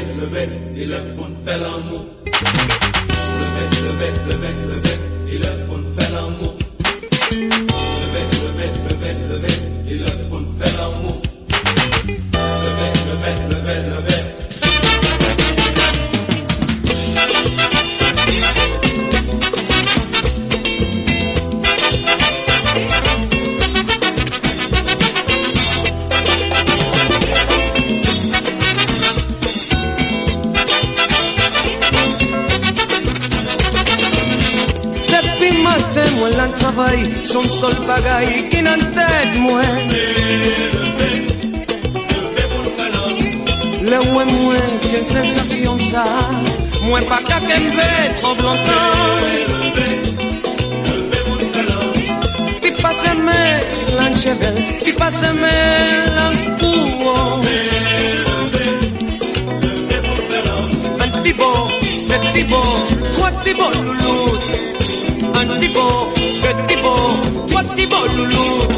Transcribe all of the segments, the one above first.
levé, et le monde fait l'amour. Levé, et le monde fait l'amour. Levé, et le monde fait l'amour. Levé. Moi l'en travail, son sol bagaille qui n'en tête moi. Le ouais moi, quelle sensation ça. Moi pas qu'à qu'elle trop longtemps. Tu passes aimer l'enchevel, tu passes aimer l'encour. Un petit beau, trois petits beaux loulous. Un petit beau, trois petits beaux loulous.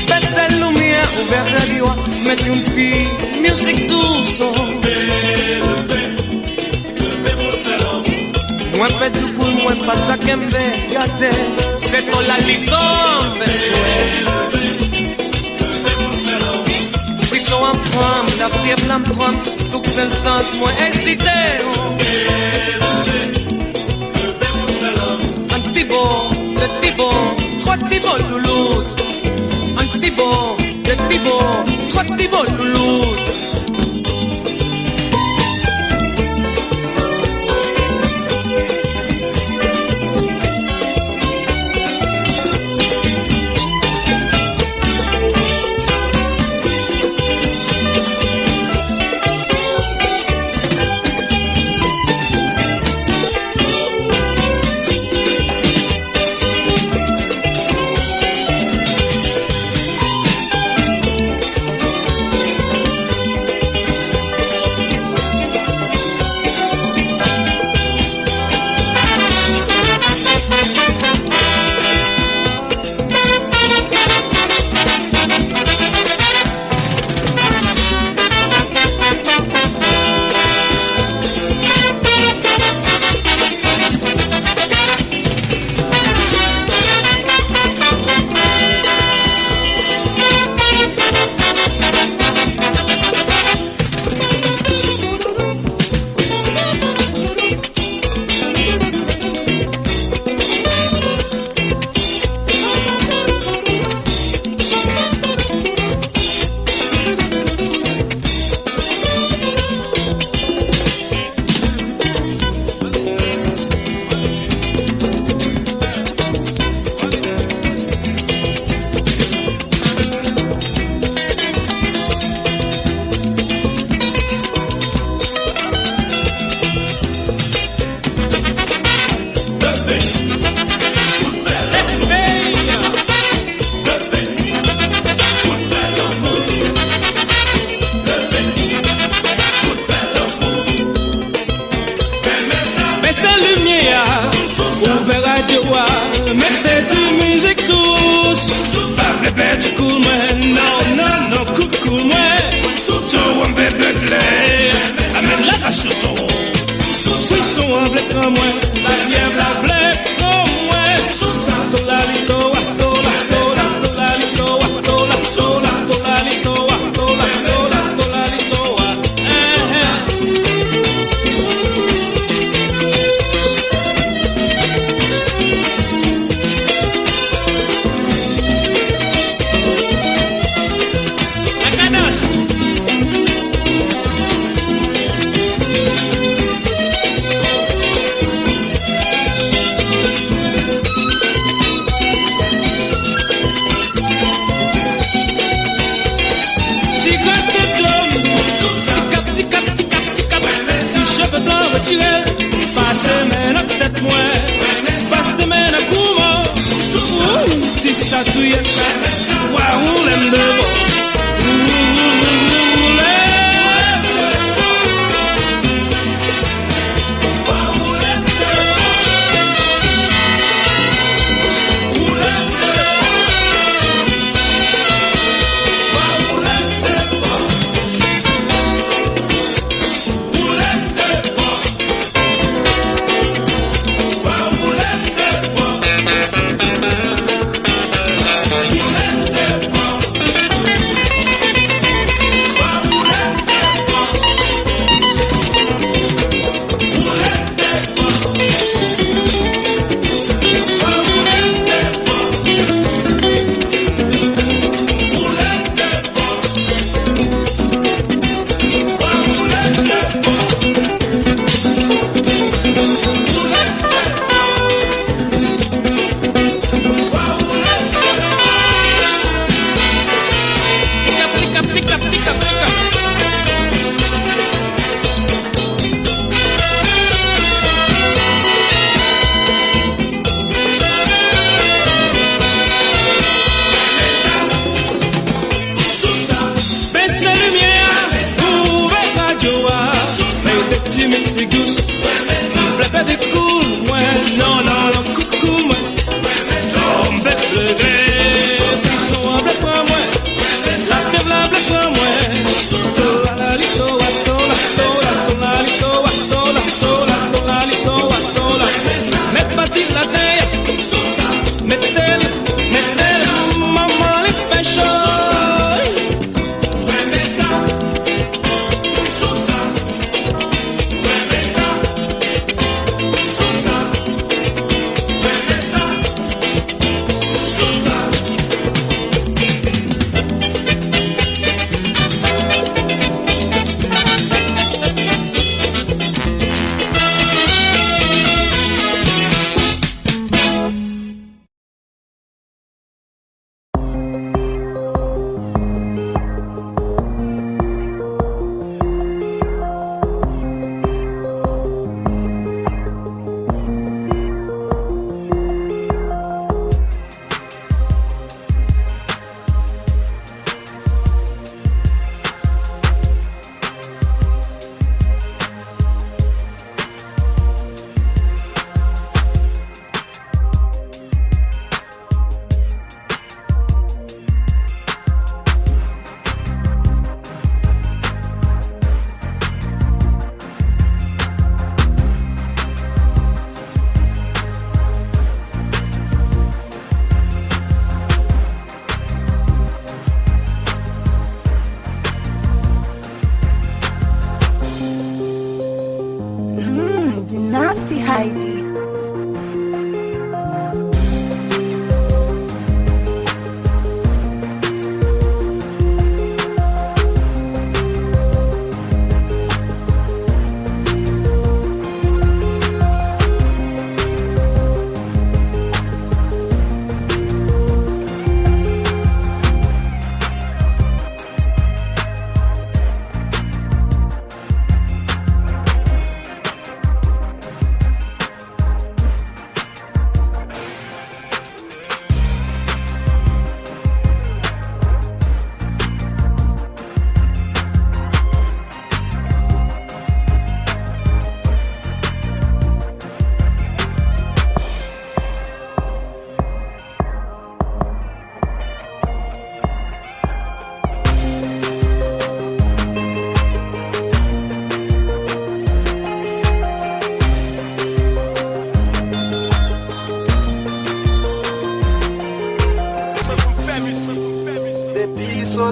Baisse la lumière, ouvert la radio, mettez une fille, musique douce. Moi pète du coup, moi pas ça qu'aime gâter. C'est ton la licorne, frisson en prom, la fièvre en prom, tout c'est le sens, moi hésité. Un petit beau, trois petits beaux loulous. Un petit beau, trois petits beaux loulous. Chatouille, waouh, l'aime de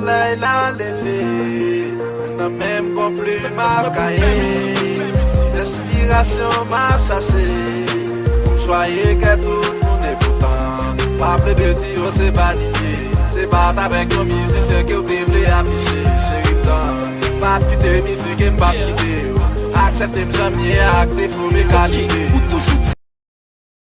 soleil là levé, n'a même qu'on plus m'a caillé. L'inspiration m'a chassé, soyez que tout le monde est pourtant. Pas plus de dire c'est pas niqué, c'est pas avec nos musiciens que vous devez afficher. Chérie, pas quitter musique et pas quitter. Acceptez-moi jamais, acte défaut mes qualités.